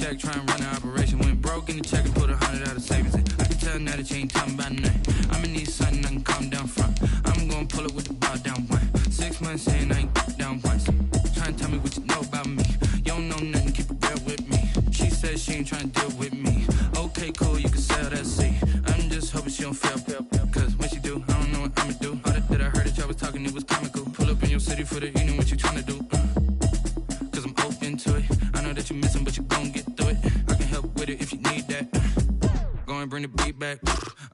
check, try and run an operation. Went broke in the check and put 100 out of savings in. I can tell now that you ain't talking about nothing. I'ma need something I can calm down from. I'm gonna pull it with the ball down one. 6 months saying I ain't down once. Try and tell me what you know about me. You don't know nothing, keep it real with me. She said she ain't trying to deal with me. Okay, cool, you can sell that seat. I'm just hoping she don't fail. Cause when she do, I don't know what I'ma do. All that I heard that y'all was talking, it was comical. Pull up in your city for the evening, what you trying to do? Cause I'm open to it. I know that you missing, but you gon' get through it. I can help with it if you need that. Go and bring the beat back.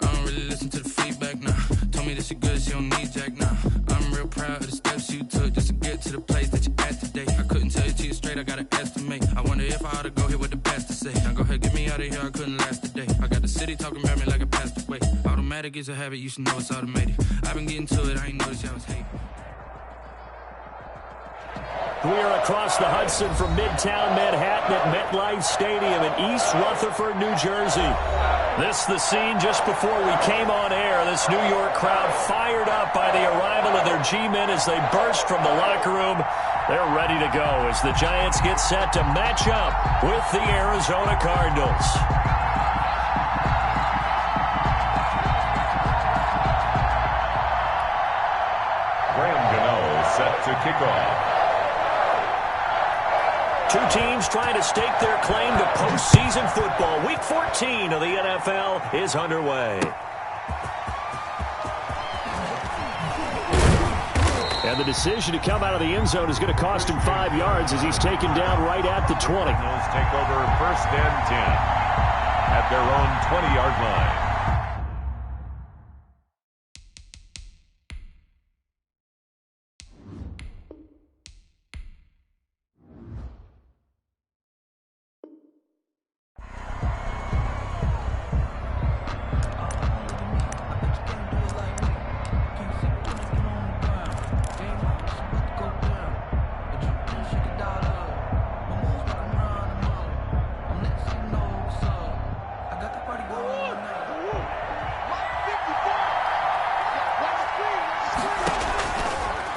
I don't really listen to the feedback, nah. Told me that she good, she don't need jack, nah. I'm real proud of the steps you took just to get to the place that you're at today. I couldn't tell you to you straight, I gotta estimate. I wonder if I ought to go here with the best to say. Now go ahead, get me out of here, I couldn't last today. I got the city talking about me like I passed away. Automatic is a habit, you should know it's automated. I've been getting to it, I ain't noticed y'all was hating. We are across the Hudson from Midtown Manhattan at MetLife Stadium in East Rutherford, New Jersey. This the scene just before we came on air. This New York crowd fired up by the arrival of their G-men as they burst from the locker room. They're ready to go as the Giants get set to match up with the Arizona Cardinals. Set to kick off. Two teams trying to stake their claim to postseason football. Week 14 of the NFL is underway. And the decision to come out of the end zone is going to cost him 5 yards as he's taken down right at the 20. Cardinals take over 1st and 10 at their own 20-yard line.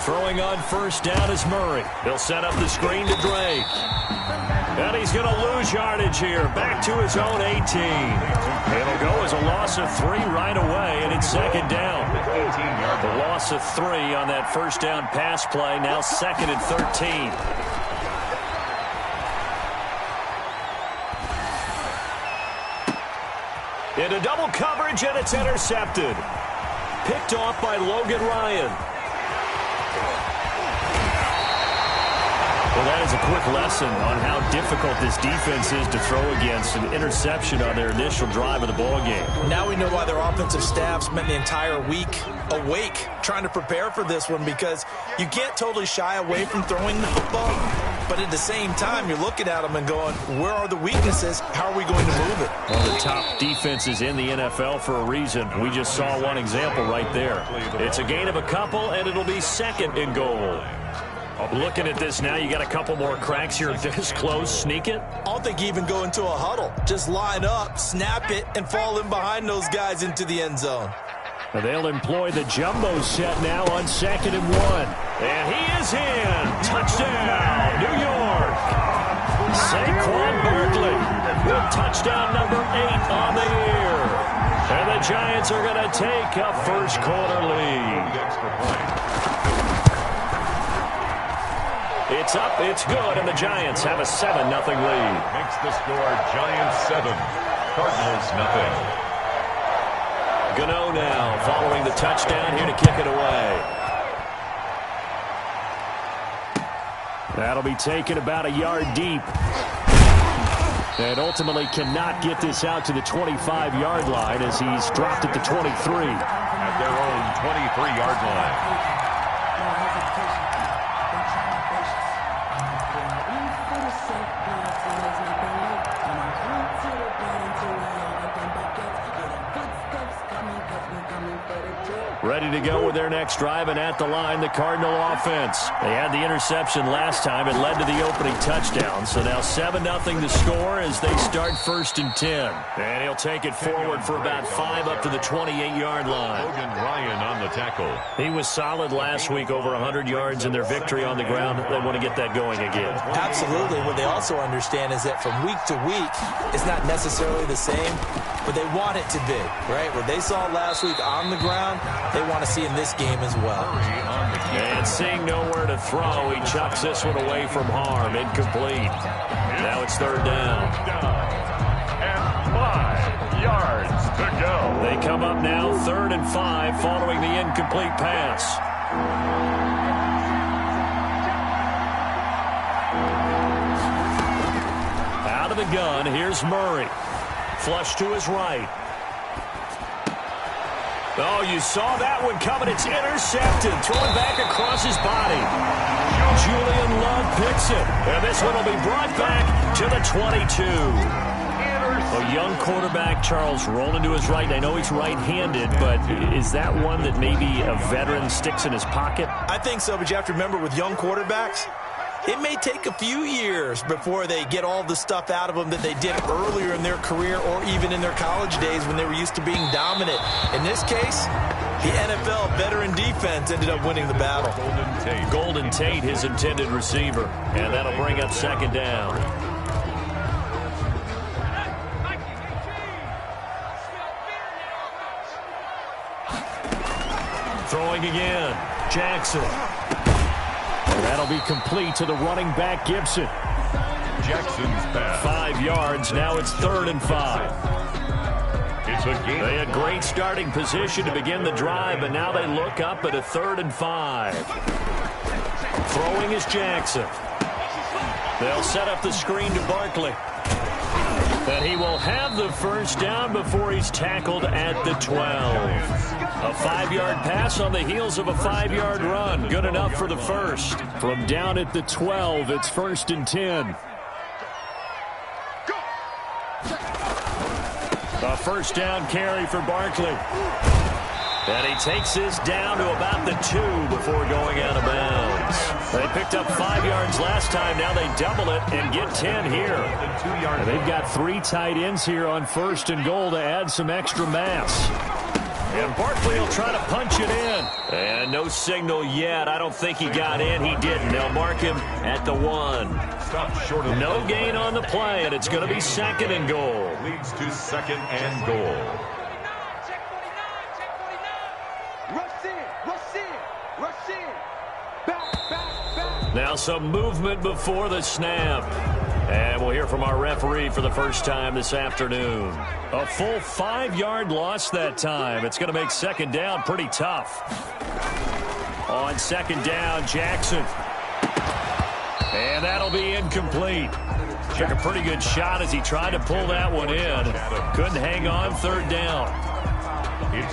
Throwing on 1st down is Murray. He'll set up the screen to Drake. And he's going to lose yardage here. Back to his own 18. It'll go as a loss of 3 right away, and it's 2nd down. The loss of 3 on that 1st down pass play. Now 2nd and 13. Into double coverage, and it's intercepted. Picked off by Logan Ryan. Well, that is a quick lesson on how difficult this defense is to throw against. An interception on their initial drive of the ballgame. Now we know why their offensive staff spent the entire week awake trying to prepare for this one, because you can't totally shy away from throwing the football, but at the same time, you're looking at them and going, where are the weaknesses? How are we going to move it? One of the top defenses in the NFL for a reason. We just saw one example right there. It's a gain of a couple, and it'll be 2nd and goal. Looking at this now, you got a couple more cracks here this close. Sneak it? I don't think you even go into a huddle. Just line up, snap it, and fall in behind those guys into the end zone. They'll employ the jumbo set now on 2nd and 1. And he is in. Touchdown, New York. Saquon Barkley with touchdown number 8 on the year. And the Giants are going to take a 1st quarter lead. It's up, it's good, and the Giants have a 7-0 lead. Makes the score Giants 7, Cardinals 0. Gano now following the touchdown here to kick it away. That'll be taken about a yard deep. And ultimately cannot get this out to the 25-yard line as he's dropped at the 23. At their own 23-yard line. Ready to go with their next drive, and at the line, the Cardinal offense. They had the interception last time. It led to the opening touchdown. So now 7-0 to score as they start 1st and 10. And he'll take it forward for about 5 up to the 28-yard line. Logan Ryan on the tackle. He was solid last week, over 100 yards in their victory on the ground. They want to get that going again. Absolutely. What they also understand is that from week to week, it's not necessarily the same, but they want it to be, right? What they saw last week on the ground, they want to see in this game as well. And seeing nowhere to throw, he chucks this one away from harm. Incomplete. Now it's 3rd down. And 5 yards to go. They come up now 3rd and 5 following the incomplete pass. Out of the gun, here's Murray. Flush to his right. Oh, you saw that one coming. It's intercepted. Thrown back across his body. Julian Love picks it. And this one will be brought back to the 22. A young quarterback, Charles, rolling to his right. I know he's right-handed, but is that one that maybe a veteran sticks in his pocket? I think so, but you have to remember with young quarterbacks, it may take a few years before they get all the stuff out of them that they did earlier in their career or even in their college days when they were used to being dominant. In this case, the NFL veteran defense ended up winning the battle. Golden Tate, his intended receiver. And that'll bring up 2nd down. Throwing again. Jackson. And that'll be complete to the running back, Gibson. Jackson's pass. 5 yards. Now it's 3rd and 5. It's a game. They had great starting position to begin the drive, but now they look up at a 3rd and 5. Throwing is Jackson. They'll set up the screen to Barkley. And he will have the 1st down before he's tackled at the 12. A 5-yard pass on the heels of a 5-yard run. Good enough for the 1st. From down at the 12, it's 1st and 10. A 1st down carry for Barkley. And he takes this down to about the 2 before going out of bounds. They picked up 5 yards last time. Now they double it and get 10 here. And they've got 3 tight ends here on 1st and goal to add some extra mass. And Barkley will try to punch it in. And no signal yet. I don't think he got in. He didn't. They'll mark him at the 1. No gain on the play, and it's going to be 2nd and goal. Leads to 2nd and goal. Now some movement before the snap. And we'll hear from our referee for the first time this afternoon. A full 5-yard loss that time. It's going to make 2nd down pretty tough. On 2nd down, Jackson. And that'll be incomplete. Took a pretty good shot as he tried to pull that one in. Couldn't hang on 3rd down.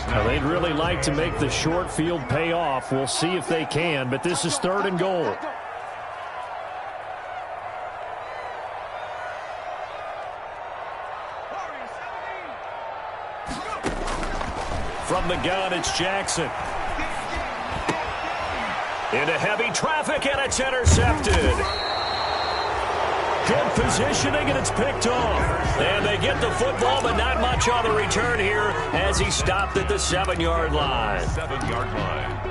Now, they'd really like to make the short field pay off. We'll see if they can, but this is 3rd and goal. From the gun, it's Jackson. Into heavy traffic, and it's intercepted. Good positioning, and it's picked off. And they get the football, but not much on the return here as he stopped at the 7-yard line. 7-yard line.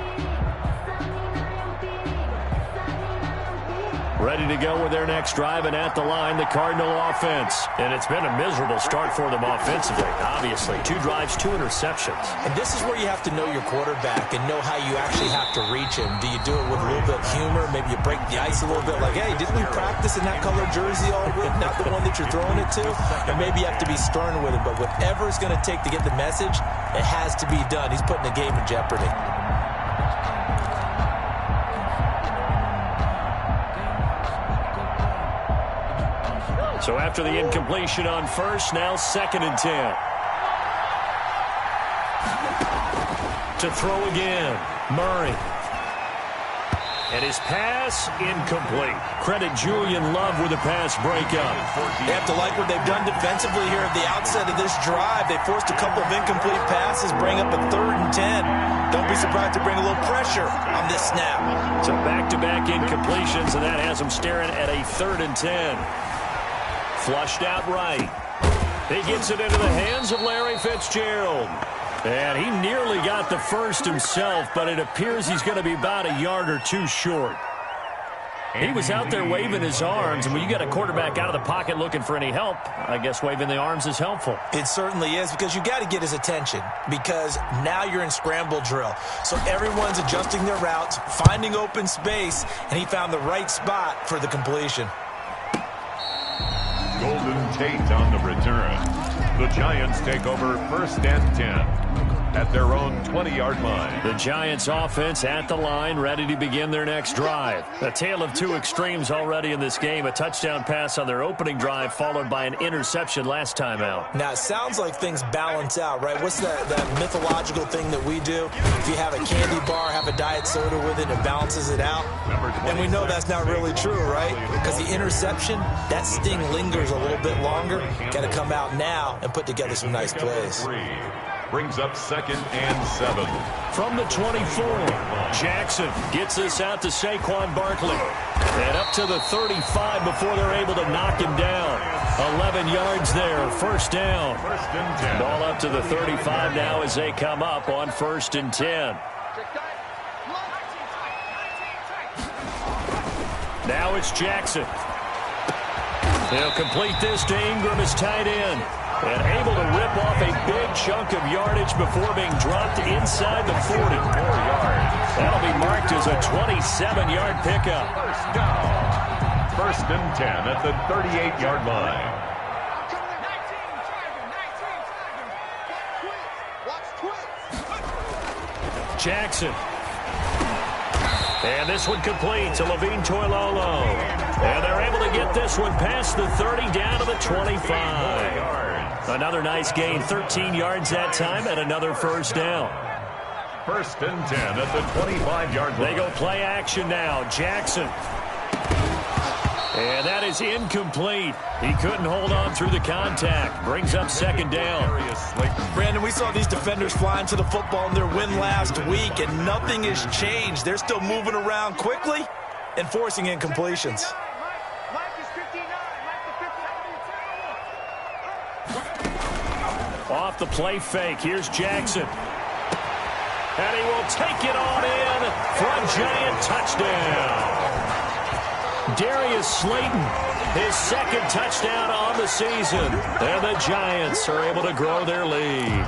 Ready to go with their next drive, and at the line, the Cardinal offense. And it's been a miserable start for them offensively, obviously. 2 drives, 2 interceptions. And this is where you have to know your quarterback and know how you actually have to reach him. Do you do it with a little bit of humor? Maybe you break the ice a little bit, like, hey, didn't we practice in that color jersey all week? Not the one that you're throwing it to? And maybe you have to be stern with him. But whatever it's going to take to get the message, it has to be done. He's putting the game in jeopardy. So after the incompletion on 1st, now 2nd and 10. To throw again, Murray. And his pass incomplete. Credit Julian Love with a pass breakup. They have to like what they've done defensively here at the outset of this drive. They forced a couple of incomplete passes, bring up a 3rd and 10. Don't be surprised to bring a little pressure on this snap. So back-to-back incompletions, and that has them staring at a 3rd and 10. Flushed out right. He gets it into the hands of Larry Fitzgerald. And he nearly got the first himself, but it appears he's going to be about a yard or two short. He was out there waving his arms, and when you got a quarterback out of the pocket looking for any help, I guess waving the arms is helpful. It certainly is, because you got to get his attention, because now you're in scramble drill. So everyone's adjusting their routes, finding open space, and he found the right spot for the completion. Golden Tate on the return. The Giants take over 1st and 10 at their own 20-yard line. The Giants offense at the line, ready to begin their next drive. A tale of two extremes already in this game. A touchdown pass on their opening drive, followed by an interception last time out. Now, it sounds like things balance out, right? What's that mythological thing that we do? If you have a candy bar, have a diet soda with it, it balances it out. And we know that's not really true, right? Because the interception, that sting lingers a little bit longer. Got to come out now and put together some nice plays. Brings up 2nd and 7. From the 24, Jackson gets this out to Saquon Barkley. And up to the 35 before they're able to knock him down. 11 yards there, 1st down. 1st and 10. Ball up to the 35 now as they come up on 1st and 10. Now it's Jackson. He'll complete this to Ingram as tight end. And able to rip off a big chunk of yardage before being dropped inside the 40. 4 yards. That'll be marked as a 27-yard pickup. 1st down. 1st and 10 at the 38-yard line. Jackson. And this one complete to Levine Toilolo. And they're able to get this one past the 30 down to the 25. Another nice gain, 13 yards that time, and another 1st down. 1st and 10 at the 25-yard line. They go play action now. Jackson. And that is incomplete. He couldn't hold on through the contact. Brings up 2nd down. Brandon, we saw these defenders flying to the football in their win last week, and nothing has changed. They're still moving around quickly and forcing incompletions. Off the play fake, here's Jackson. And he will take it on in for a Giant touchdown. Darius Slayton, his 2nd touchdown on the season. And the Giants are able to grow their lead.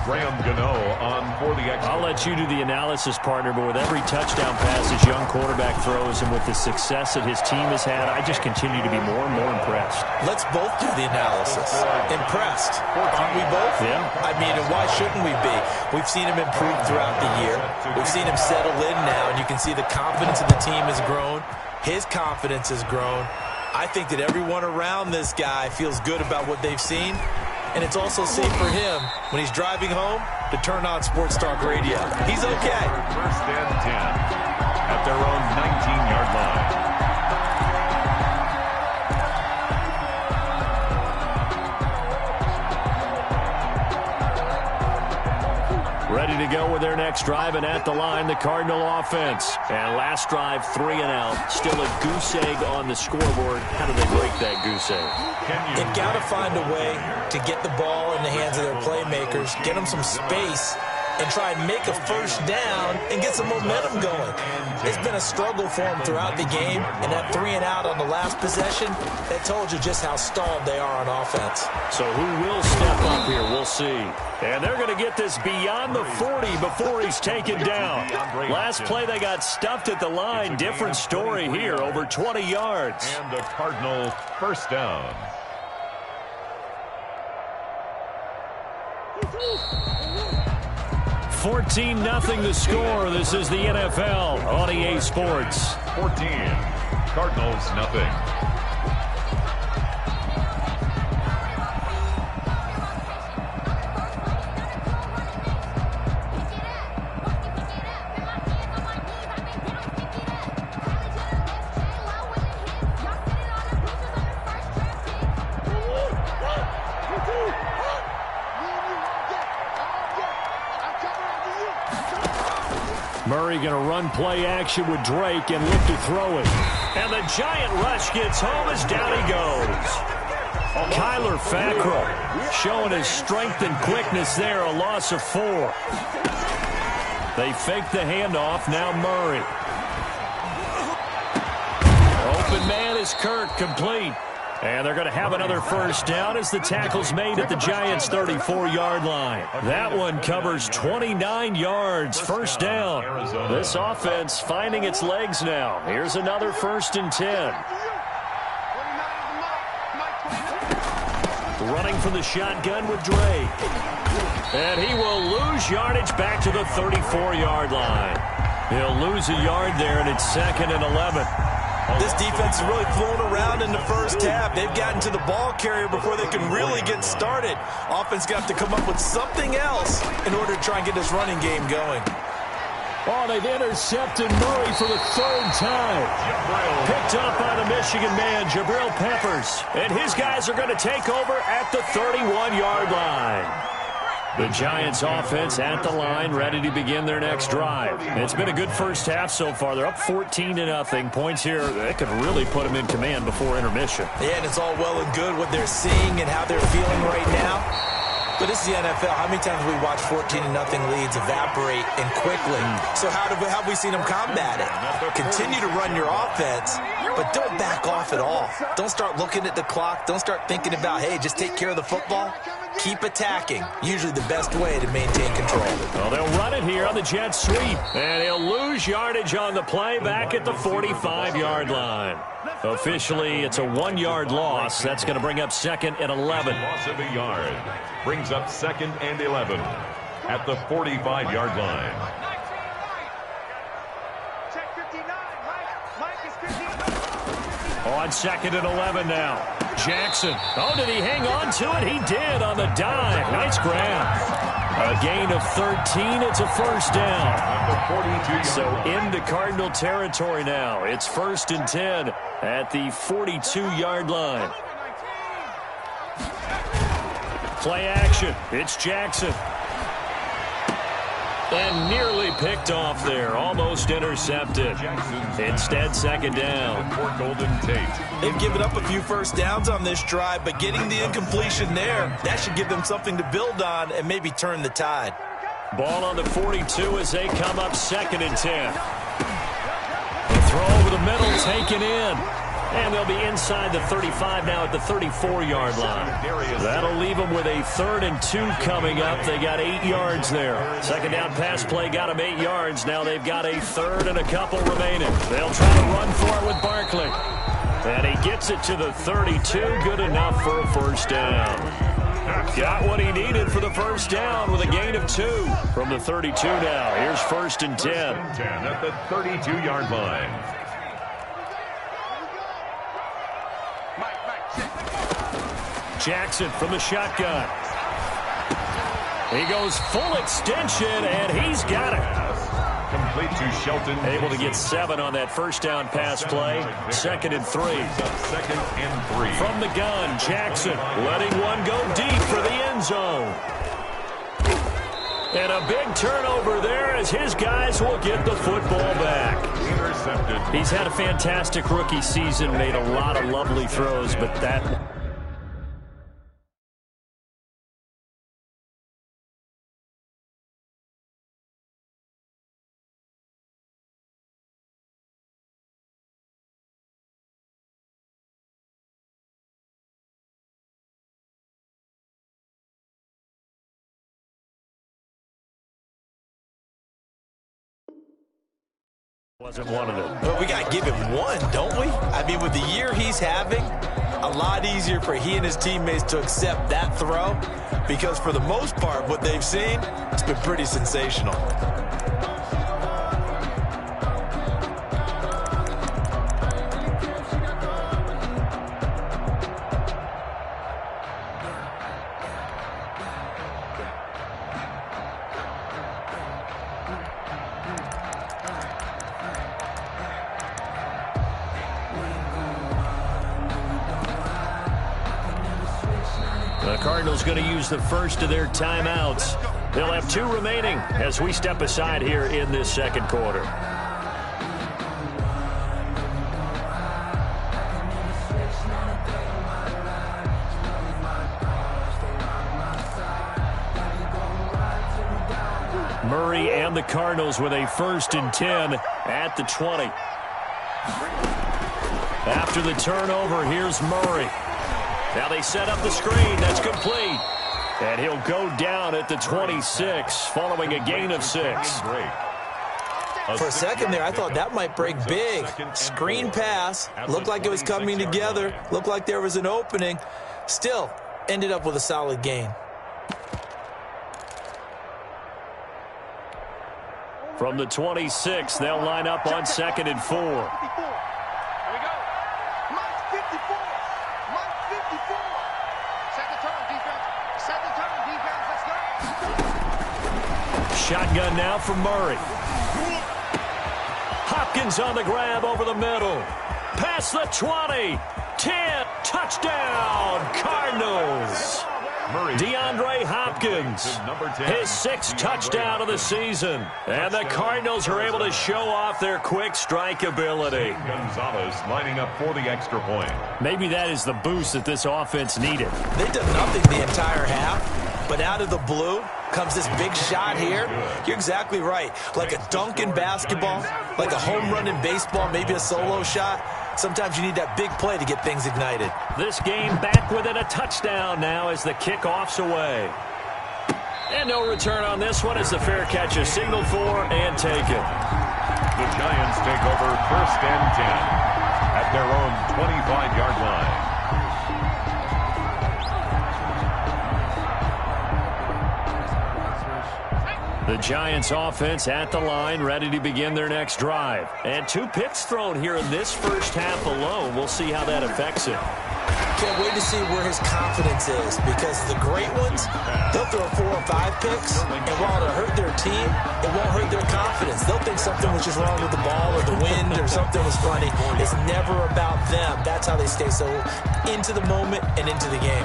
Graham Gano on for the extra. I'll let you do the analysis, partner, but with every touchdown pass his young quarterback throws and with the success that his team has had, I just continue to be more and more impressed. Let's both do the analysis. Impressed. Aren't we both? Yeah. I mean, and why shouldn't we be? We've seen him improve throughout the year. We've seen him settle in now, and you can see the confidence of the team has grown. His confidence has grown. I think that everyone around this guy feels good about what they've seen. And it's also safe for him when he's driving home to turn on Sports Talk Radio. He's okay. 1st and 10 at their own 19-yard line. Ready to go with their next drive, and at the line, the Cardinal offense. And last drive, 3 and out. Still a goose egg on the scoreboard. How do they break that goose egg? They've got to find a way to get the ball in the hands of their playmakers, get them some space, and try and make a 1st down and get some momentum going. It's been a struggle for them throughout the game, and that 3 and out on the last possession, that told you just how stalled they are on offense. So who will step up here? We'll see. And they're going to get this beyond the 40 before he's taken down. Last play, they got stuffed at the line. Different story here, over 20 yards. And the Cardinal 1st down. $14-0 the score. This is the NFL on EA Sports. 14. Cardinals, nothing. Murray going to run play action with Drake and look to throw it. And the giant rush gets home as down he goes. Kyler Fackrell showing his strength and quickness there, a loss of 4. They fake the handoff, now Murray. Open man is Kirk, complete. And they're going to have another first down as the tackle's made at the Giants' 34-yard line. That one covers 29 yards, first down. This offense finding its legs now. Here's another 1st and 10. Running from the shotgun with Drake. And he will lose yardage back to the 34-yard line. He'll lose a yard there, and it's 2nd and 11. This defense is really flown around in the first half. They've gotten to the ball carrier before they can really get started. Offense got to come up with something else in order to try and get this running game going. Oh, they've intercepted Murray for the 3rd time. Picked up by the Michigan man, Jabril Peppers. And his guys are going to take over at the 31-yard line. The Giants offense at the line, ready to begin their next drive. It's been a good first half so far. They're up 14-0. Points here that could really put them in command before intermission. Yeah, and it's all well and good what they're seeing and how they're feeling right now. But this is the NFL. How many times have we watched 14-0 leads evaporate and quickly? So how have we seen them combat it? Continue to run your offense, but don't back off at all. Don't start looking at the clock. Don't start thinking about, hey, just take care of the football. Keep attacking. Usually the best way to maintain control. Well, they'll run it here on the jet sweep. And he'll lose yardage on the play back at the 45-yard line. Officially, it's a 1-yard loss. That's going to bring up 2nd and 11. Loss of a yard brings up 2nd and 11 at the 45-yard line. On 2nd and 11 now. Jackson. Oh, did he hang on to it? He did on the dive. Nice grab. A gain of 13. It's a first down. So into Cardinal territory now. It's 1st and 10 at the 42-yard line. Play action. It's Jackson. And nearly picked off there. Almost intercepted. Instead, 2nd down. For Golden Tate. They've given up a few first downs on this drive, but getting the incompletion there, that should give them something to build on and maybe turn the tide. Ball on the 42 as they come up 2nd and 10. The throw over the middle taken in. And they'll be inside the 35 now at the 34-yard line. That'll leave them with a 3rd and 2 coming up. They got 8 yards there. 2nd down pass play got them 8 yards. Now they've got a 3rd and a couple remaining. They'll try to run for it with Barkley. And he gets it to the 32. Good enough for a first down. Got what he needed for the first down with a gain of 2 from the 32 now. Here's 1st and 10. 10 at the 32-yard line. Jackson from the shotgun. He goes full extension, and he's got it. Complete to Shelton. Able to get 7 on that first down pass play. 2nd and 3. 2nd and 3. From the gun, Jackson letting one go deep for the end zone. And a big turnover there as his guys will get the football back. Intercepted. He's had a fantastic rookie season, made a lot of lovely throws, but that... wasn't one of them. But we got to give him one, don't we? I mean, with the year he's having, a lot easier for he and his teammates to accept that throw because for the most part, what they've seen, it's been pretty sensational. The Cardinals going to use the first of their timeouts. They'll have 2 remaining as we step aside here in this second quarter. Murray and the Cardinals with a 1st and 10 at the 20. After the turnover, here's Murray. Now they set up the screen. That's complete. And he'll go down at the 26 following a gain of 6. For a second there, I thought that might break big. Screen pass. Looked like it was coming together. Looked like there was an opening. Still, ended up with a solid gain. From the 26, they'll line up on 2nd and 4. Here we go. Mike 54. Mike 54. Second turn, defense. Second turn, defense. Let's go. Shotgun now from Murray. Hopkins on the grab over the middle. Past the 20. 10. Touchdown, Cardinals. DeAndre Hopkins, his 6th touchdown of the season. And the Cardinals are able to show off their quick strike ability. Gonzalez lining up for the extra point. Maybe that is the boost that this offense needed. They've done nothing the entire half, but out of the blue comes this big shot here. You're exactly right. Like a dunk in basketball, like a home run in baseball, maybe a solo shot. Sometimes you need that big play to get things ignited. This game back within a touchdown now as the kickoff's away. And no return on this one as the fair catch is signaled for and taken. The Giants take over 1st and 10 at their own 25-yard line. The Giants offense at the line, ready to begin their next drive. And 2 picks thrown here in this first half alone. We'll see how that affects it. Can't wait to see where his confidence is, because the great ones, they'll throw 4 or 5 picks, and while it'll hurt their team, it won't hurt their confidence. They'll think something was just wrong with the ball or the wind or something was funny. It's never about them. That's how they stay so into the moment and into the game.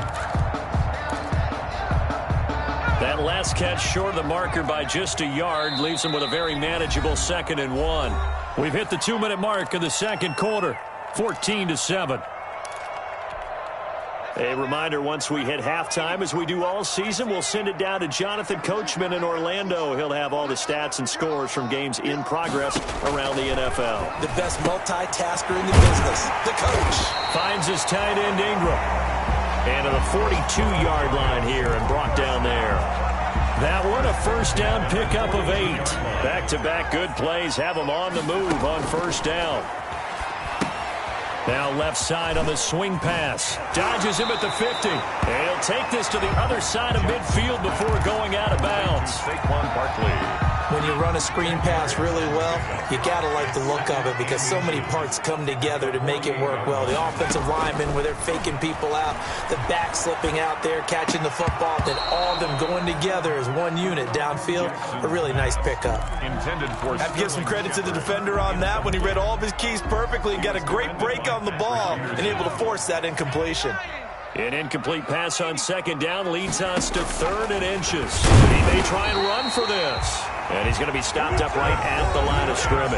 That last catch short of the marker by just a yard leaves them with a very manageable 2nd and 1. We've hit the 2-minute mark of the second quarter, 14-7. A reminder, once we hit halftime, as we do all season, we'll send it down to Jonathan Coachman in Orlando. He'll have all the stats and scores from games in progress around the NFL. The best multitasker in the business, the coach. Finds his tight end, Ingram. And to the 42-yard line here and brought down there. That one, a 1st down pickup of 8. Back-to-back good plays have them on the move on 1st down. Now left side on the swing pass. Dodges him at the 50. And he'll take this to the other side of midfield before going out of bounds. Saquon Barkley. When you run a screen pass really well, you got to like the look of it because so many parts come together to make it work well. The offensive linemen, where they're faking people out, the back slipping out there, catching the football, then all of them going together as one unit downfield. A really nice pickup. Intended for I have to give some credit to the defender on that when he read all of his keys perfectly and got a great break on the ball and able to force that incompletion. An incomplete pass on 2nd down leads us to 3rd and inches. He may try and run for this. And he's going to be stopped up right at the line of scrimmage.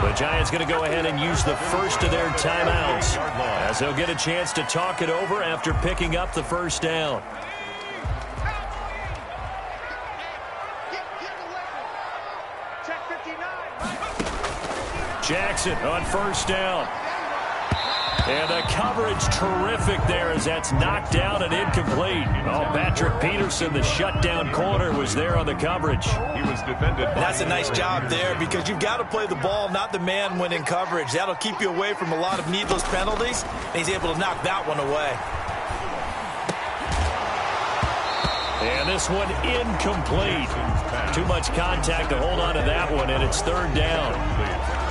The Giants going to go ahead and use the first of their timeouts as they'll get a chance to talk it over after picking up the 1st down. Jackson on 1st down. And the coverage terrific there as that's knocked out and incomplete. Oh, Patrick Peterson, the shutdown corner, was there on the coverage. He was defended. That's a nice job there because you've got to play the ball, not the man when in coverage. That'll keep you away from a lot of needless penalties, and he's able to knock that one away. And this one incomplete. Too much contact to hold on to that one, and it's 3rd down.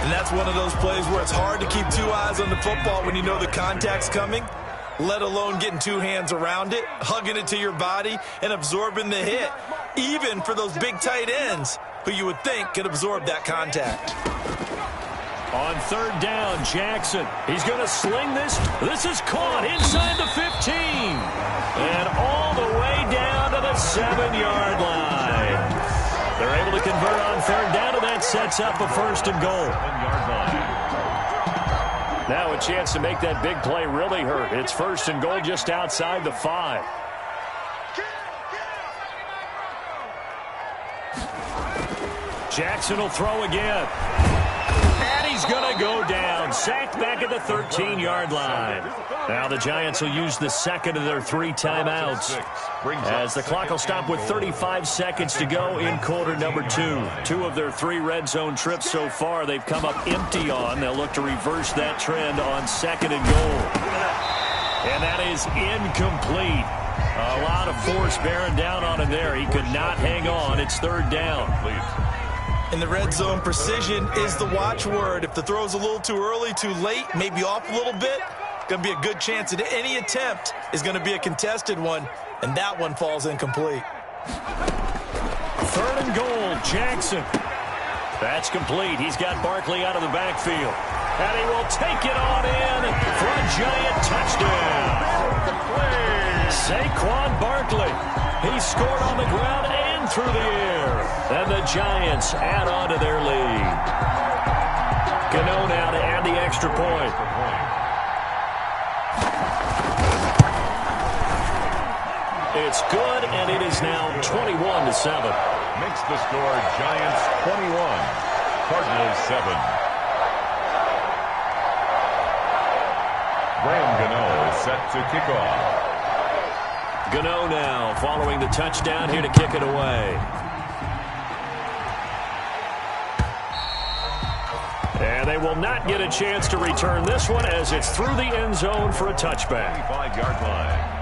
And that's one of those plays where it's hard to keep 2 eyes on the football when you know the contact's coming, let alone getting 2 hands around it, hugging it to your body, and absorbing the hit, even for those big tight ends who you would think could absorb that contact. On 3rd down, Jackson. He's going to sling this. This is caught inside the 15. And all the way down to the 7-yard line. that sets up a 1st and goal. Now a chance to make that big play really hurt. It's 1st and goal just outside the 5. Jackson will throw again. And he's going to go down. Sacked back at the 13-yard line. Now the Giants will use the second of their 3 timeouts, as the clock will stop with 35 seconds to go in quarter number 2. 2 of their 3 red zone trips so far they've come up empty on. They'll look to reverse that trend on 2nd and goal. And that is incomplete. A lot of force bearing down on him there. He could not hang on. It's 3rd down. In the red zone, precision is the watchword. If the throw's a little too early, too late, maybe off a little bit, going to be a good chance that any attempt is going to be a contested one, and that one falls incomplete. 3rd and goal, Jackson. That's complete. He's got Barkley out of the backfield. And he will take it on in for a Giant touchdown. Saquon Barkley. He scored on the ground and through the air. And the Giants add on to their lead. Gano now to add the extra point. It's good, and it is now 21-7. Makes the score Giants 21, Cardinals 7. Graham Gano is set to kick off. Gano now following the touchdown here to kick it away. And they will not get a chance to return this one as it's through the end zone for a touchback. 25-yard line.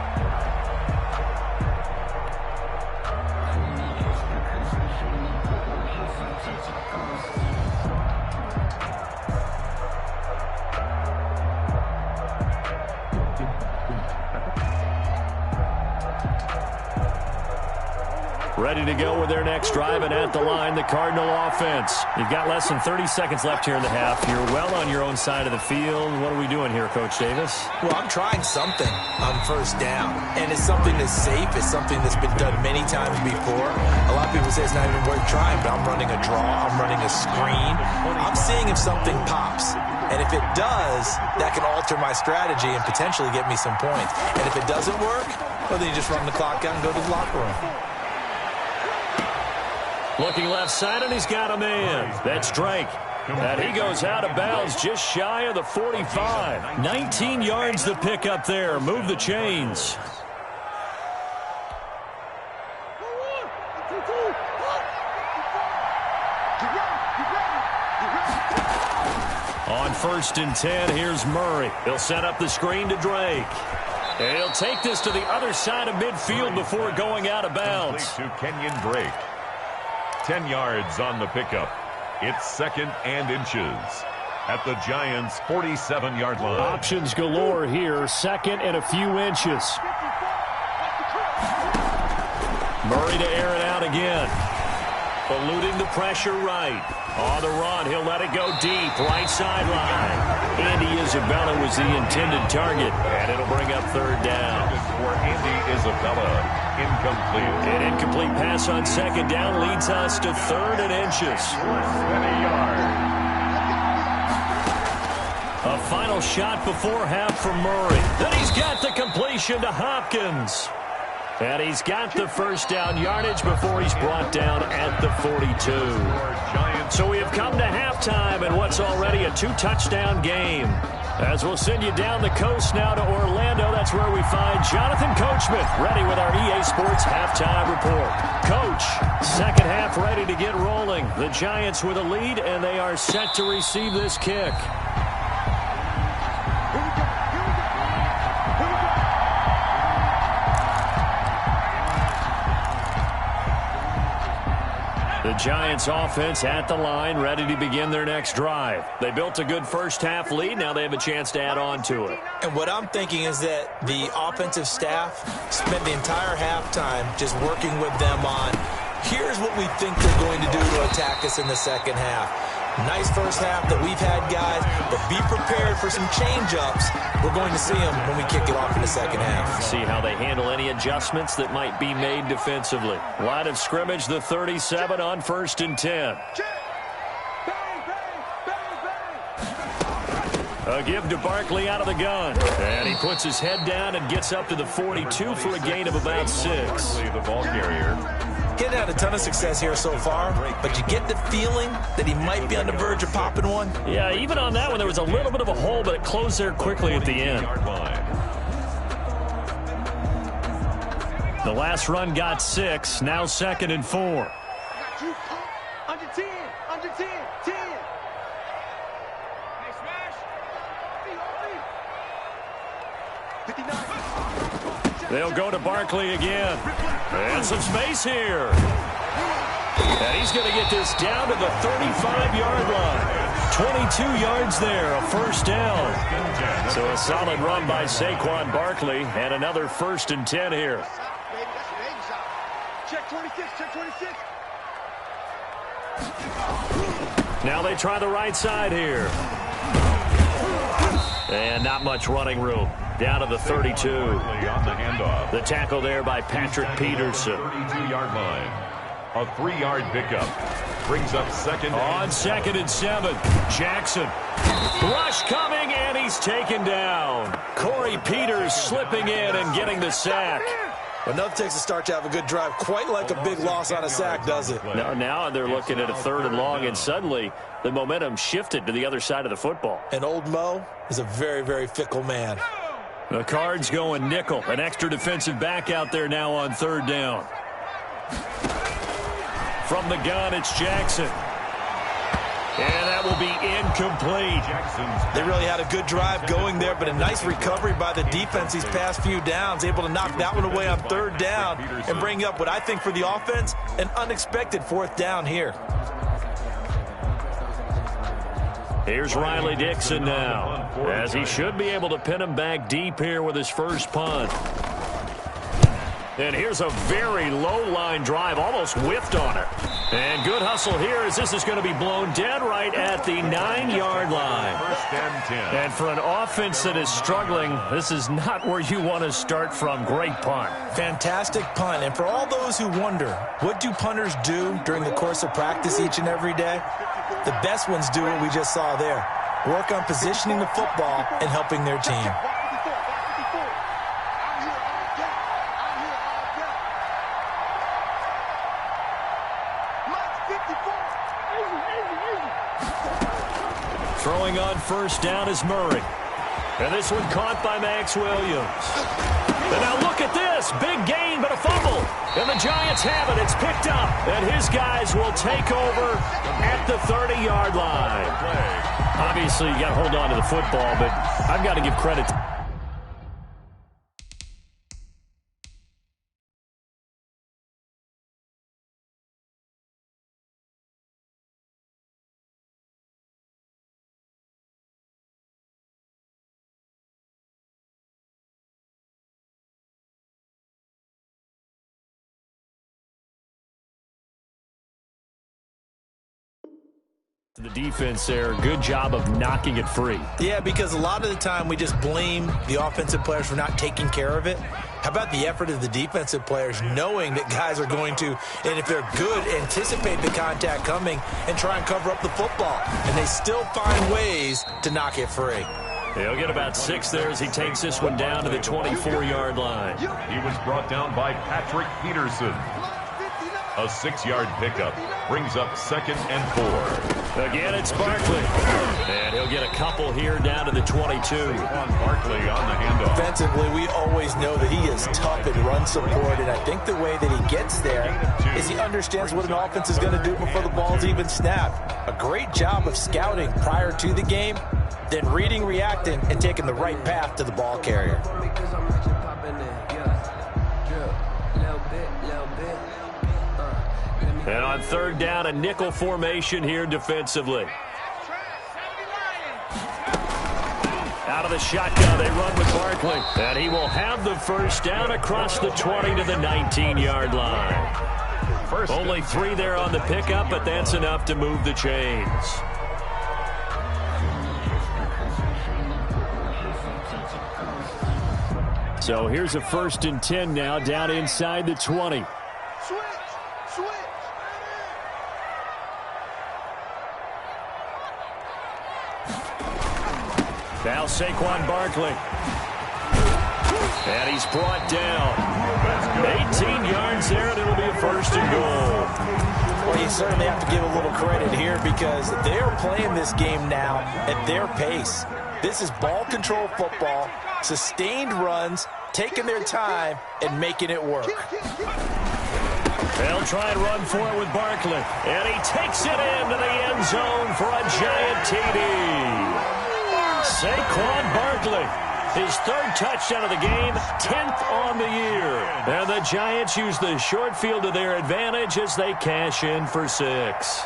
Ready to go with their next drive, and at the line, the Cardinal offense. You've got less than 30 seconds left here in the half. You're well on your own side of the field. What are we doing here, Coach Davis? Well, I'm trying something on 1st down, and it's something that's safe. It's something that's been done many times before. A lot of people say it's not even worth trying, but I'm running a draw. I'm running a screen. I'm seeing if something pops. And if it does, that can alter my strategy and potentially get me some points. And if it doesn't work, well, then you just run the clock out and go to the locker room. Looking left side, and he's got a man. That's Drake. And he goes out of bounds just shy of the 45. 19 yards to pick up there. Move the chains. On 1st and 10, here's Murray. He'll set up the screen to Drake. And he'll take this to the other side of midfield before going out of bounds. To Kenyon Drake. 10 yards on the pickup. It's 2nd and inches at the Giants' 47-yard line. Options galore here. 2nd and a few inches. Murray to air it out again. Eluding the pressure right. On the run, he'll let it go deep. Right sideline. Andy Isabella was the intended target. And it'll bring up 3rd down. For Andy Isabella. Incomplete. An incomplete pass on 2nd down leads us to 3rd and inches. A final shot before half from Murray. Then he's got the completion to Hopkins. And he's got the 1st down yardage before he's brought down at the 42. So we have come to halftime in what's already a 2-touchdown game. As we'll send you down the coast now to Orlando, that's where we find Jonathan Coachman ready with our EA Sports halftime report. Coach, 2nd half ready to get rolling. The Giants with a lead, and they are set to receive this kick. The Giants offense at the line, ready to begin their next drive. They built a good 1st half lead. Now they have a chance to add on to it. And what I'm thinking is that the offensive staff spent the entire halftime just working with them on, here's what we think they're going to do to attack us in the 2nd half. Nice 1st half that we've had, guys, but be prepared for some change-ups. We're going to see them when we kick it off in the 2nd half. See how they handle any adjustments that might be made defensively. Line of scrimmage, the 37 on 1st and 10. A give to Barkley out of the gun. And he puts his head down and gets up to the 42 for a gain of about 6. The ball carrier. He hadn't had a ton of success here so far, but you get the feeling that he might be on the verge of popping one. Yeah, even on that one, there was a little bit of a hole, but it closed there quickly at the end. The last run got 6, now 2nd and 4. Got you. Under 10. Under 10. 10. Hey, smash. 59. They'll go to Barkley again. And some space here. And he's going to get this down to the 35-yard line. 22 yards there, a first down. So a solid run by Saquon Barkley, and another 1st and 10 here. Check 26. Check 26. Now they try the right side here. And not much running room. Down to the 32. On the handoff. The tackle there by Patrick Peterson. 32-yard line. A 3-yard pickup. Brings up 2nd. On 2nd and 7. Jackson. Rush coming, and he's taken down. Corey Peters slipping in and getting the sack. Enough takes a start to have a good drive, quite like a big loss on a sack, does it? Now they're looking at a 3rd and long, and suddenly the momentum shifted to the other side of the football. And old Mo is a very, very fickle man. The Cards going nickel. An extra defensive back out there now on 3rd down. From the gun, it's Jackson. And that will be incomplete. They really had a good drive going there, but a nice recovery by the defense these past few downs, able to knock that one away on 3rd down and bring up what I think for the offense, an unexpected 4th down here. Here's Riley Dixon now, as he should be able to pin him back deep here with his first punt. And here's a very low line drive, almost whiffed on it. And good hustle here as this is going to be blown dead right at the 9-yard line. 1st and 10. And for an offense that is struggling, this is not where you want to start from. Great punt. Fantastic punt. And for all those who wonder, what do punters do during the course of practice each and every day? The best ones do what we just saw there. Work on positioning the football and helping their team. Throwing on 1st down is Murray. And this one caught by Max Williams. And now look at this. Big gain, but a fumble. And the Giants have it. It's picked up. And his guys will take over at the 30-yard line. Obviously, you got to hold on to the football, but I've got to give credit to the defense there. Good job of knocking it free. Yeah, because a lot of the time we just blame the offensive players for not taking care of it. How about the effort of the defensive players knowing that guys are going to, and if they're good, anticipate the contact coming and try and cover up the football. And they still find ways to knock it free. He'll get about 6 there as he takes this one down to the 24-yard line. He was brought down by Patrick Peterson. A 6-yard pickup brings up 2nd and 4. Again, it's Barkley. And he'll get a couple here down to the 22. On Barkley on the handoff. Defensively, we always know that he is tough in run support, and I think the way that he gets there is he understands what an offense is going to do before the ball's even snapped. A great job of scouting prior to the game, then reading, reacting, and taking the right path to the ball carrier. And on 3rd down, a nickel formation here defensively. Out of the shotgun, they run with Barkley. And he will have the first down across the 20 to the 19-yard line. Only 3 there on the pickup, but that's enough to move the chains. So here's a 1st and 10 now, down inside the 20. Now Saquon Barkley. And he's brought down. 18 yards there, and it'll be a 1st and goal. Well, you certainly have to give a little credit here because they're playing this game now at their pace. This is ball control football, sustained runs, taking their time, and making it work. They'll try and run for it with Barkley. And he takes it into the end zone for a giant TD. Saquon Barkley, his 3rd touchdown of the game, 10th on the year. And the Giants use the short field to their advantage as they cash in for 6.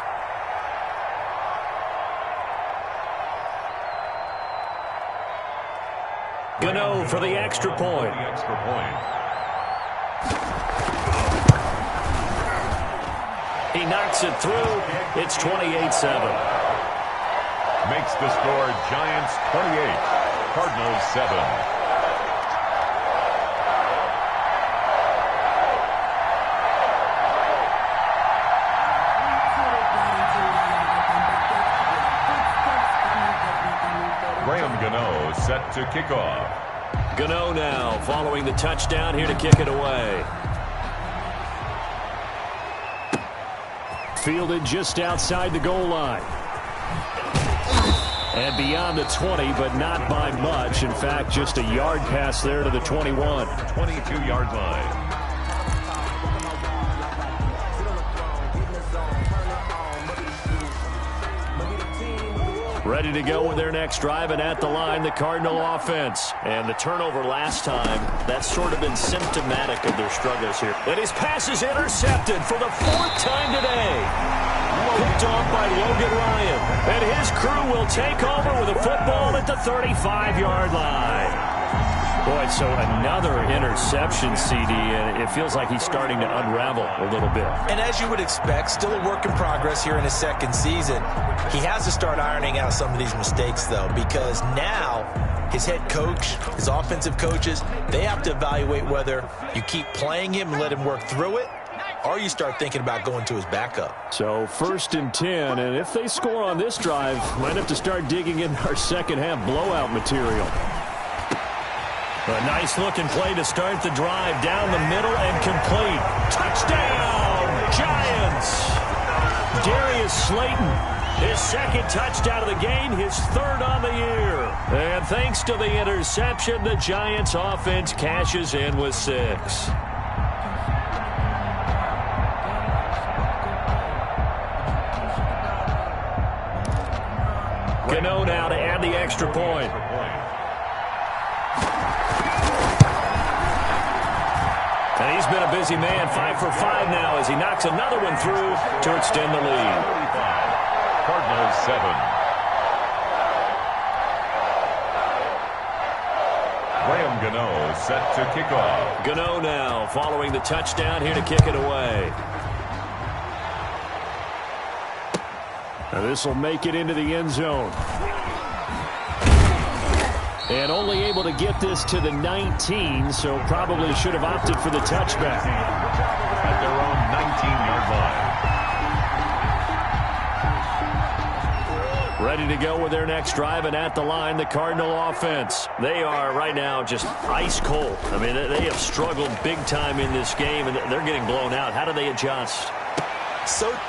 Gano for the extra point. He knocks it through. It's 28-7. Makes the score Giants 28, Cardinals 7. Gano set to kick off. Gano now following the touchdown here to kick it away. Fielded just outside the goal line. And beyond the 20, but not by much. In fact, just a yard pass there to the 21. 22-yard line. Ready to go with their next drive, and at the line, the Cardinal offense. And the turnover last time, that's sort of been symptomatic of their struggles here. And his pass is intercepted for the 4th time today. Picked off by Logan Ryan. And his crew will take over with a football at the 35-yard line. Boy, so another interception, CD, and it feels like he's starting to unravel a little bit. And as you would expect, still a work in progress here in his 2nd season. He has to start ironing out some of these mistakes, though, because now his head coach, his offensive coaches, they have to evaluate whether you keep playing him and let him work through it, or you start thinking about going to his backup. So 1st and 10, and if they score on this drive, might have to start digging in our second-half blowout material. A nice-looking play to start the drive down the middle and complete. Touchdown, Giants! Darius Slayton, his 2nd touchdown of the game, his 3rd on the year. And thanks to the interception, the Giants offense cashes in with 6. Gano now to add the extra point. And he's been a busy man, 5 for 5 now as he knocks another one through to extend the lead. Cardinals 7. Graham Gano set to kick off. Gano now following the touchdown here to kick it away. Now this will make it into the end zone. And only able to get this to the 19, so probably should have opted for the touchback. At their own 19-yard line. Ready to go with their next drive, and at the line, the Cardinal offense. They are right now just ice cold. I mean, they have struggled big time in this game, and they're getting blown out. How do they adjust?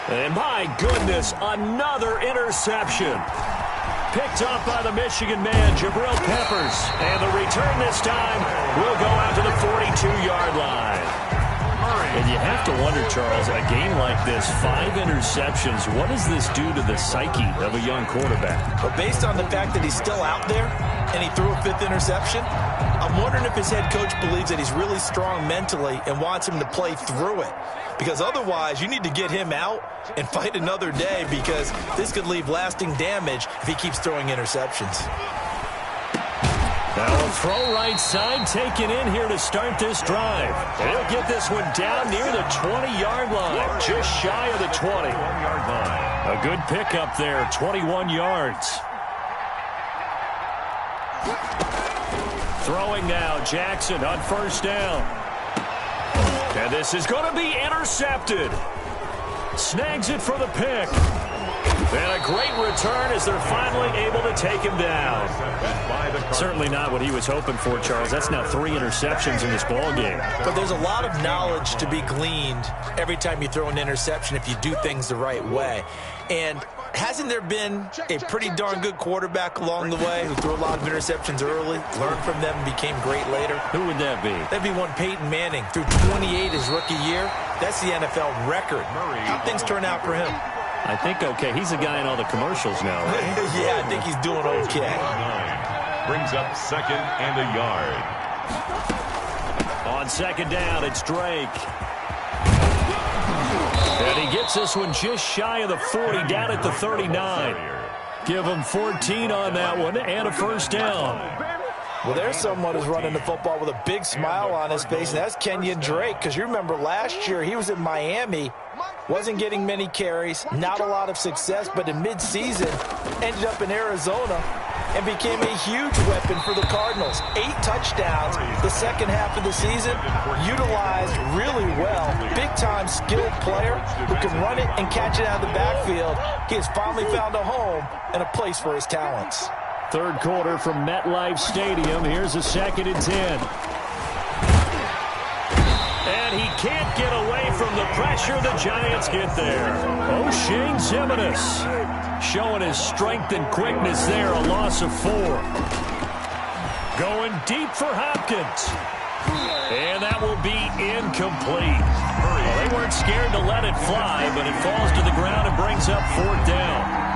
And my goodness, another interception. Picked up by the Michigan man, Jabril Peppers. And the return this time will go out to the 42-yard line. And you have to wonder, Charles, a game like this, 5 interceptions, what does this do to the psyche of a young quarterback? But based on the fact that he's still out there and he threw a 5th interception, I'm wondering if his head coach believes that he's really strong mentally and wants him to play through it. Because otherwise, you need to get him out and fight another day, because this could leave lasting damage if he keeps throwing interceptions. Now a throw right side taken in here to start this drive. And he'll get this one down near the 20-yard line, just shy of the 20. 21-yard line. A good pickup there, 21 yards. Throwing now, Jackson on 1st down. And this is going to be intercepted. Snags it for the pick. And a great return as they're finally able to take him down. Certainly not what he was hoping for, Charles. That's now 3 interceptions in this ballgame. But there's a lot of knowledge to be gleaned every time you throw an interception if you do things the right way. And hasn't there been a pretty darn good quarterback along the way who threw a lot of interceptions early, learned from them, and became great later? Who would that be? That'd be one Peyton Manning. Threw 28 his rookie year. That's the NFL record. How'd things turn out for him? I think okay. He's a guy in all the commercials now, right? Yeah, I think he's doing okay. Brings up 2nd and a yard. On 2nd down, it's Drake. And he gets this one just shy of the 40, down at the 39. Give him 14 on that one and a 1st down. Well, there's someone who's running the football with a big smile on his face, and that's Kenyon Drake, because you remember last year he was in Miami, wasn't getting many carries, not a lot of success, but in midseason ended up in Arizona and became a huge weapon for the Cardinals. 8 touchdowns the second half of the season, utilized really well. Big-time skilled player who can run it and catch it out of the backfield. He has finally found a home and a place for his talents. 3rd quarter from MetLife Stadium. Here's a 2nd and 10. And he can't get away from the pressure. The Giants get there. O'Shane Ximines showing his strength and quickness there. A loss of 4. Going deep for Hopkins. And that will be incomplete. Well, they weren't scared to let it fly, but it falls to the ground and brings up 4th down.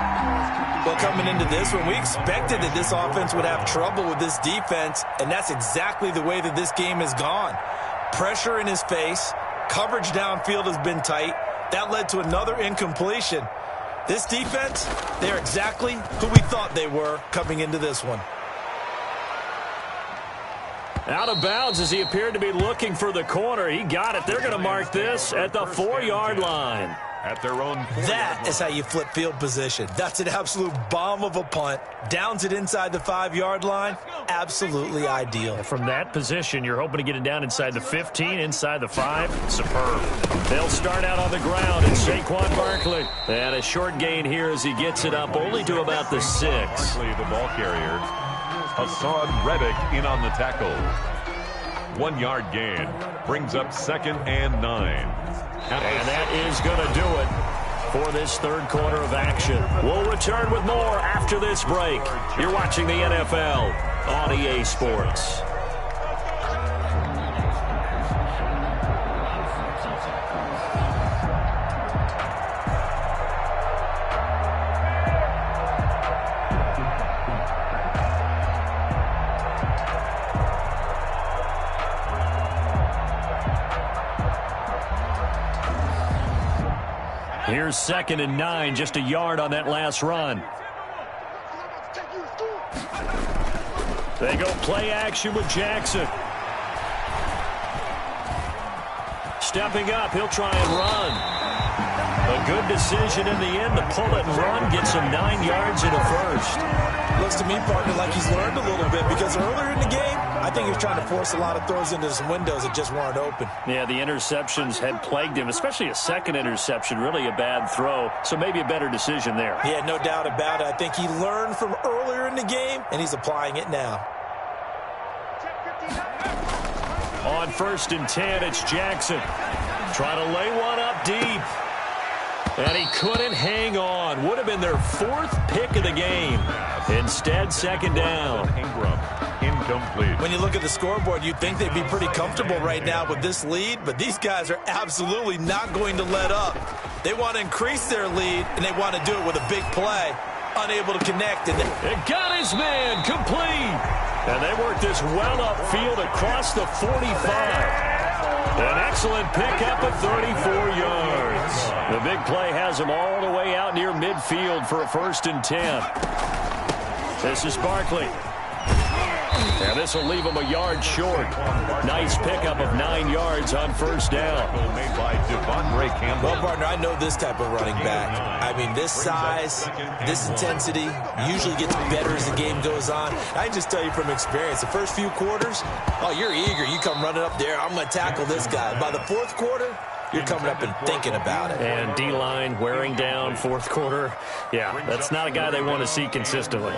Well, coming into this one, we expected that this offense would have trouble with this defense, and that's exactly the way that this game has gone. Pressure in his face, coverage downfield has been tight. That led to another incompletion. This defense, they're exactly who we thought they were coming into this one. Out of bounds as he appeared to be looking for the corner. He got it. They're going to mark this at the 4-yard line. At their own. That is how you flip field position. That's an absolute bomb of a punt. Downs it inside the 5-yard line. Absolutely ideal. From that position, you're hoping to get it down inside the 15, inside the 5. Superb. They'll start out on the ground. It's Saquon Barkley. And a short gain here as he gets it up only to about the 6. Barkley, the ball carrier. Hassan Reddick in on the tackle. 1-yard gain. Brings up 2nd and 9. And that is going to do it for this 3rd quarter of action. We'll return with more after this break. You're watching the NFL on EA Sports. Here's 2nd and 9, just a yard on that last run. They go play action with Jackson. Stepping up, he'll try and run. A good decision in the end to pull it and run, gets him 9 yards and a 1st. Looks to me, partner, like he's learned a little bit, because earlier in the game, I think he was trying to force a lot of throws into some windows that just weren't open. Yeah, the interceptions had plagued him, especially a 2nd interception, really a bad throw. So maybe a better decision there. Yeah, no doubt about it. I think he learned from earlier in the game, and he's applying it now. On 1st and 10, it's Jackson. Trying to lay one up deep. And he couldn't hang on. Would have been their 4th pick of the game. Instead, 2nd down. Ingram, incomplete. When you look at the scoreboard, you'd think they'd be pretty comfortable right now with this lead, but these guys are absolutely not going to let up. They want to increase their lead, and they want to do it with a big play. Unable to connect. And it got his man complete. And they work this well upfield across the 45. An excellent pickup of 34 yards. The big play has him all the way out near midfield for a 1st and 10. This is Barkley. And this will leave him a yard short. Nice pickup of 9 yards on 1st down. Made by Devondre Campbell. Well, partner, I know this type of running back. I mean, this size, this intensity usually gets better as the game goes on. I can just tell you from experience, the first few quarters, oh, you're eager. You come running up there, I'm going to tackle this guy. By the 4th quarter, you're coming up and thinking about it. And D-line wearing down fourth quarter. Yeah, that's not a guy they want to see consistently.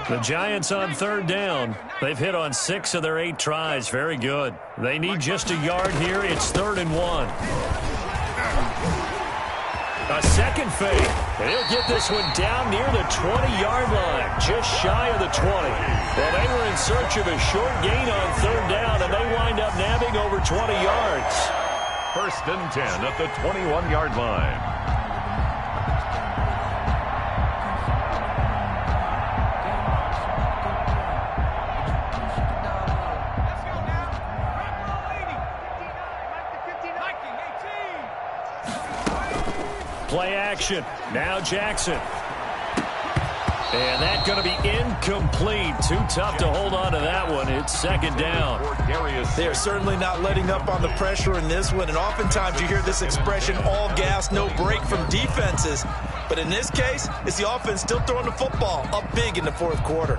The Giants on third down. They've hit on 6 of their 8 tries. Very good. They need just a yard here. It's 3rd and 1. A second fake. And he'll get this one down near the 20-yard line, just shy of the 20. Well, they were in search of a short gain on third down, and they wind up nabbing over 20 yards. 1st and 10 at the 21-yard line. Play action. Now Jackson. And that's going to be incomplete. Too tough to hold on to that one. It's 2nd down. They're certainly not letting up on the pressure in this one. And oftentimes you hear this expression, all gas, no break from defenses. But in this case, it's the offense still throwing the football up big in the 4th quarter.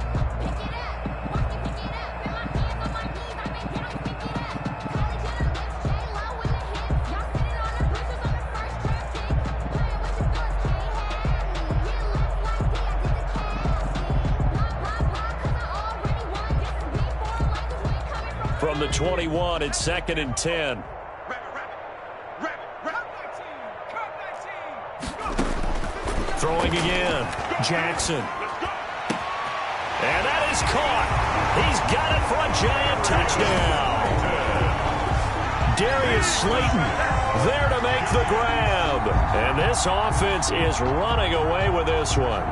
From the 21, it's 2nd and 10. Throwing again. Jackson. And that is caught. He's got it for a Giant touchdown. Darius Slayton there to make the grab. And this offense is running away with this one.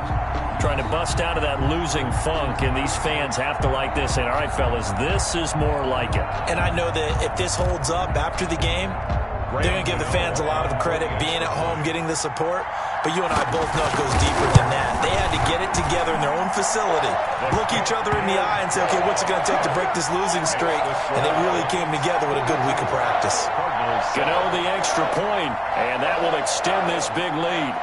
Trying to bust out of that losing funk, and these fans have to like this. And all right, fellas, this is more like it. And I know that if this holds up after the game, they're going to give the fans a lot of credit being at home, getting the support. But you and I both know it goes deeper than that. They had to get it together in their own facility, look each other in the eye and say, okay, what's it going to take to break this losing streak? And they really came together with a good week of practice. Gano the extra point, and that will extend this big lead.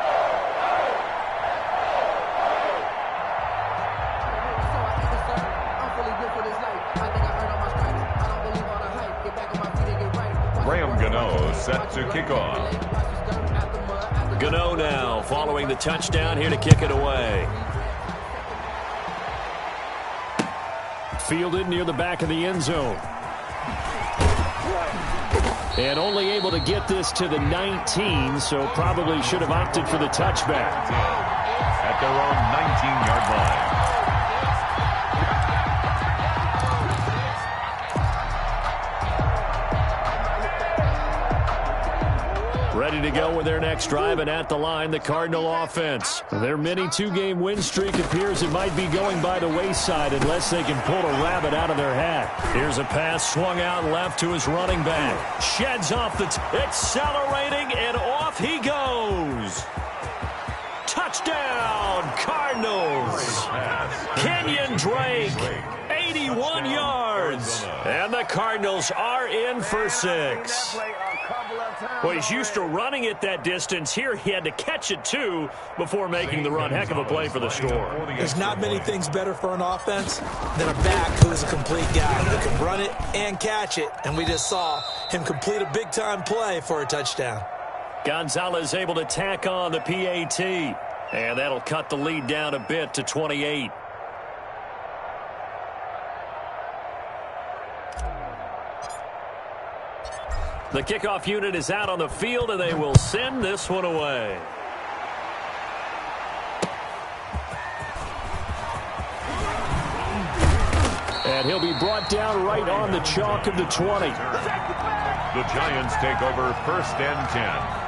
Set to kick off. Gano now following the touchdown here to kick it away. Fielded near the back of the end zone. And only able to get this to the 19, so probably should have opted for the touchback. At their own 19-yard line. Ready to go with their next drive, and at the line, the Cardinal offense. Their mini 2-game win streak appears it might be going by the wayside unless they can pull a rabbit out of their hat. Here's a pass swung out left to his running back. Sheds off the accelerating, and off he goes. Touchdown, Cardinals. Kenyon Drake, 81 yards. And the Cardinals are in for 6. Well, he's used to running it that distance. Here he had to catch it, too, before making the run. Heck of a play for the score. There's not many things better for an offense than a back who is a complete guy who can run it and catch it. And we just saw him complete a big-time play for a touchdown. Gonzalez able to tack on the PAT. And that'll cut the lead down a bit to 28. The kickoff unit is out on the field, and they will send this one away. And he'll be brought down right on the chalk of the 20. The Giants take over 1st and 10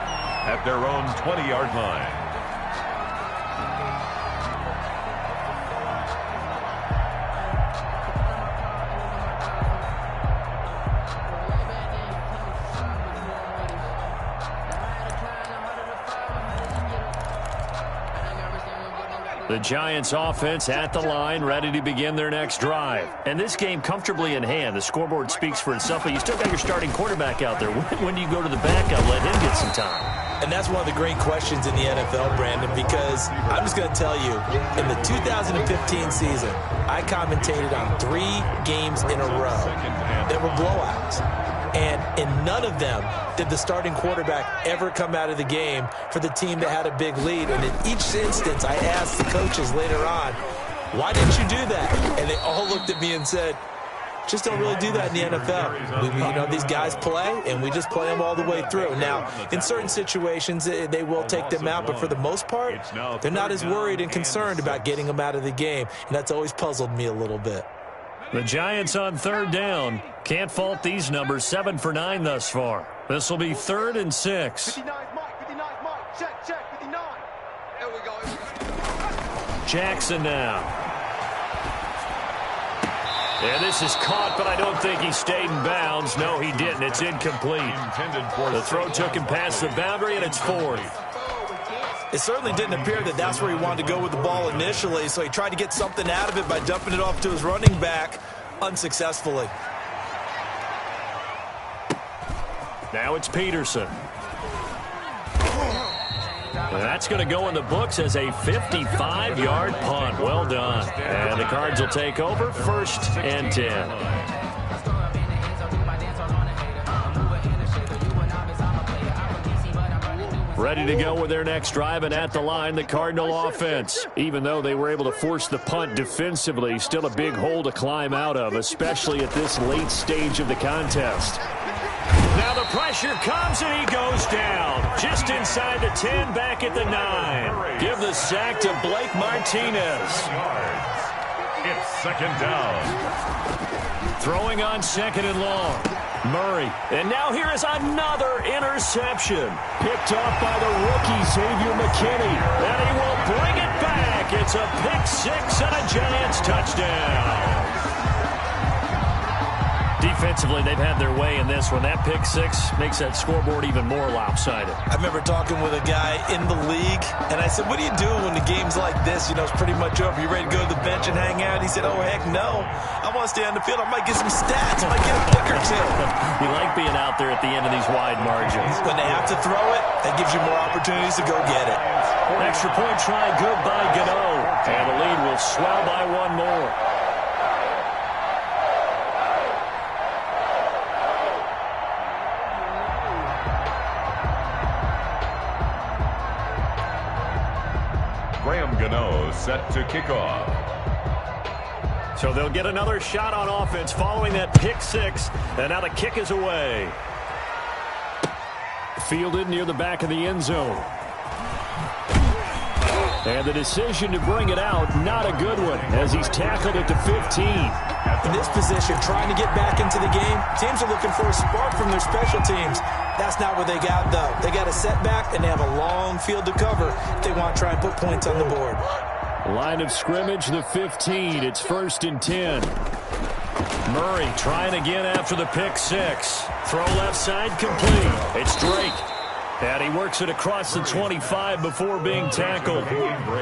at their own 20-yard line. The Giants offense at the line, ready to begin their next drive. And this game comfortably in hand. The scoreboard speaks for itself, but you still got your starting quarterback out there. When do you go to the backup, let him get some time? And that's one of the great questions in the NFL, Brandon, because I'm just going to tell you, in the 2015 season, I commentated on 3 games in a row that were blowouts. And in none of them did the starting quarterback ever come out of the game for the team that had a big lead. And in each instance, I asked the coaches later on, why didn't you do that? And they all looked at me and said, just don't really do that in the NFL. These guys play, and we just play them all the way through. Now, in certain situations, they will take them out, but for the most part, they're not as worried and concerned about getting them out of the game, and that's always puzzled me a little bit. The Giants on 3rd down. Can't fault these numbers. 7 for 9 thus far. This will be 3rd and 6. 59 Mike, 59 Mike, check, 59. Here we go. Jackson now. Yeah, this is caught, but I don't think he stayed in bounds. No, he didn't. It's incomplete. The throw took him past the boundary, and it's 4th. It certainly didn't appear that that's where he wanted to go with the ball initially, so he tried to get something out of it by dumping it off to his running back unsuccessfully. Now it's Peterson. That's going to go in the books as a 55-yard punt. Well done. And the Cards will take over 1st and 10. Ready to go with their next drive, and at the line, the Cardinal offense. Even though they were able to force the punt defensively, still a big hole to climb out of, especially at this late stage of the contest. Now the pressure comes, and he goes down. Just inside the 10, back at the 9. Give the sack to Blake Martinez. It's 2nd down. Throwing on 2nd and long. Murray. And now here is another interception. Picked off by the rookie, Xavier McKinney. And he will bring it back. It's a pick 6 and a Giants touchdown. Defensively, they've had their way in this one. That pick 6 makes that scoreboard even more lopsided. I remember talking with a guy in the league, and I said, what do you do when the game's like this? It's pretty much over. You ready to go to the bench and hang out? He said, oh, heck no. I want to stay on the field. I might get some stats. I might get a pick or 2. You like being out there at the end of these wide margins. When they have to throw it, that gives you more opportunities to go get it. Extra point try, good by Gano. And the lead will swell by 1 more. Set to kick off. So they'll get another shot on offense following that pick 6, and now the kick is away. Fielded near the back of the end zone. And the decision to bring it out, not a good one, as he's tackled at the 15. In this position, trying to get back into the game, teams are looking for a spark from their special teams. That's not what they got, though. They got a setback, and they have a long field to cover if they want to try and put points on the board. Line of scrimmage, the 15. It's 1st and 10. Murray trying again after the pick 6. Throw left side, complete. It's Drake. And he works it across the 25 before being tackled.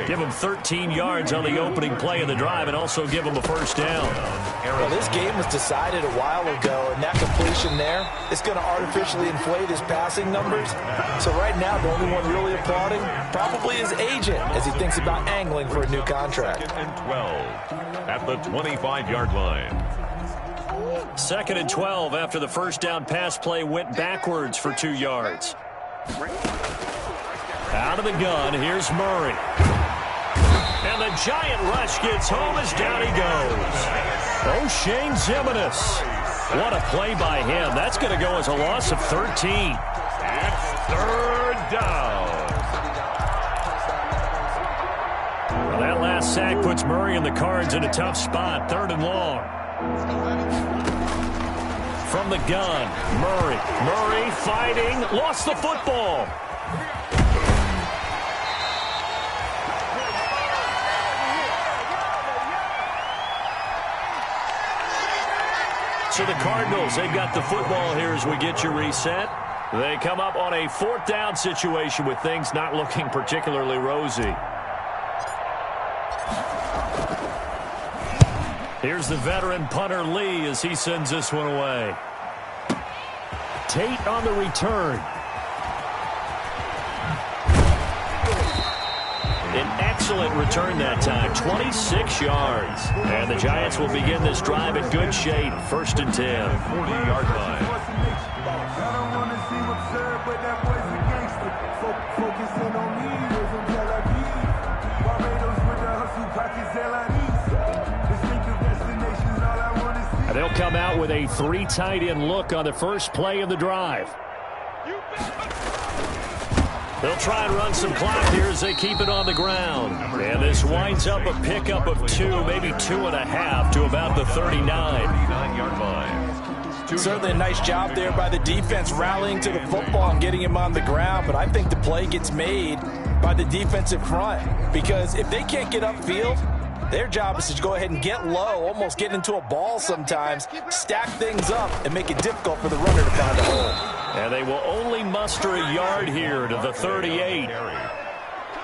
Give him 13 yards on the opening play of the drive and also give him a 1st down. Well, this game was decided a while ago, and that completion there is going to artificially inflate his passing numbers. So right now, the only one really applauding probably his agent as he thinks about angling for a new contract. 2nd and 12 at the 25-yard line. 2nd and 12 after the 1st down pass play went backwards for 2 yards. Out of the gun, here's Murray. And the giant rush gets home as down he goes. O'Shane Zimenez. What a play by him. That's going to go as a loss of 13. It's 3rd down. Well, that last sack puts Murray and the Cards in a tough spot. 3rd and long. From the gun, Murray. Murray fighting, lost the football. So the Cardinals, they've got the football here as we get you reset. They come up on a 4th down situation with things not looking particularly rosy. Here's the veteran punter Lee as he sends this one away. Tate on the return. An excellent return that time, 26 yards. And the Giants will begin this drive in good shape, 1st and 10. 40-yard line. And they'll come out with a 3 tight end look on the first play of the drive. They'll try and run some clock here as they keep it on the ground. And this winds up a pickup of 2, maybe 2.5 to about the 39. 39-yard line. Certainly a nice job there by the defense rallying to the football and getting him on the ground. But I think the play gets made by the defensive front. Because if they can't get upfield, their job is to go ahead and get low, almost get into a ball sometimes, stack things up, and make it difficult for the runner to find a hole. And they will only muster a yard here to the 38.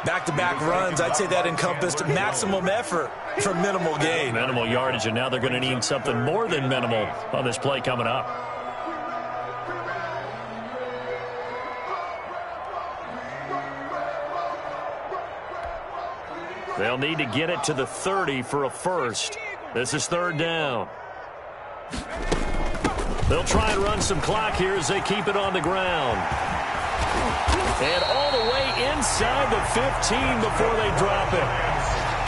Back-to-back runs, I'd say that encompassed maximum effort for minimal gain. Minimal yardage, and now they're going to need something more than minimal on this play coming up. They'll need to get it to the 30 for a first. This is 3rd down. They'll try and run some clock here as they keep it on the ground. And all the way inside the 15 before they drop it.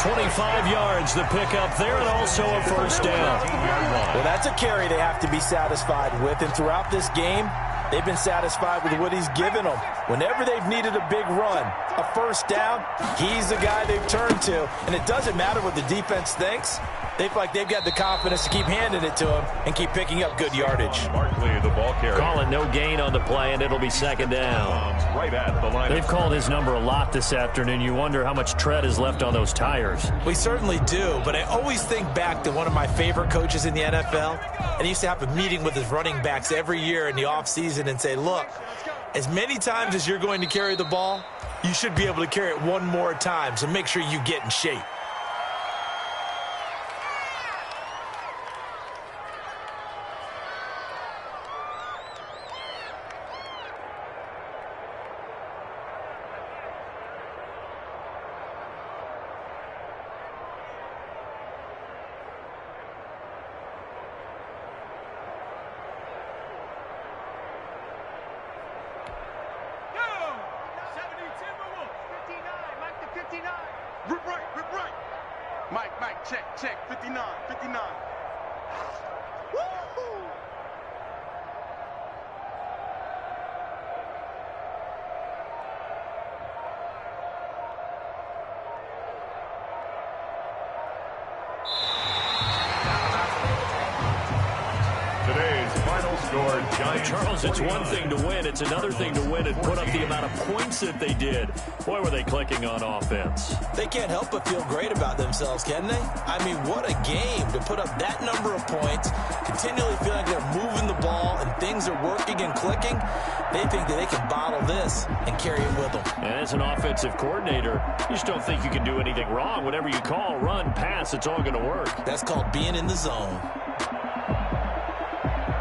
25 yards the pickup there, and also a first down. Well, that's a carry they have to be satisfied with. And throughout this game, they've been satisfied with what he's given them. Whenever they've needed a big run, a first down, he's the guy they've turned to. And it doesn't matter what the defense thinks. They feel like they've got the confidence to keep handing it to him and keep picking up good yardage. Barkley, the ball carrier. Calling no gain on the play, and it'll be 2nd down. Right at the line. They've called his number a lot this afternoon. You wonder how much tread is left on those tires. We certainly do, but I always think back to one of my favorite coaches in the NFL, and he used to have a meeting with his running backs every year in the offseason and say, look, as many times as you're going to carry the ball, you should be able to carry it one more time, so make sure you get in shape. Mike, check, 59. Woo-hoo! Today's final score, Giants. Charles, it's one thing to win. It's another thing to win and put up the amount of points that they did. Boy, were they clicking on offense. They can't help but feel great about themselves, can they? I mean, what a game to put up that number of points, continually feel like they're moving the ball and things are working and clicking. They think that they can bottle this and carry it with them. And as an offensive coordinator, you just don't think you can do anything wrong. Whatever you call, run, pass, it's all going to work. That's called being in the zone.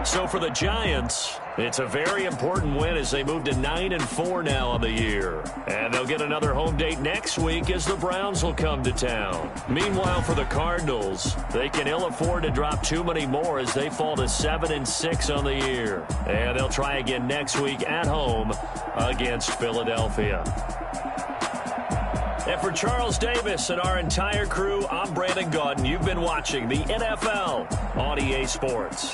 So for the Giants, it's a very important win as they move to 9-4 now on the year. And they'll get another home date next week as the Browns will come to town. Meanwhile, for the Cardinals, they can ill afford to drop too many more as they fall to 7-6 on the year. And they'll try again next week at home against Philadelphia. And for Charles Davis and our entire crew, I'm Brandon Gaudin. You've been watching the NFL on EA Sports.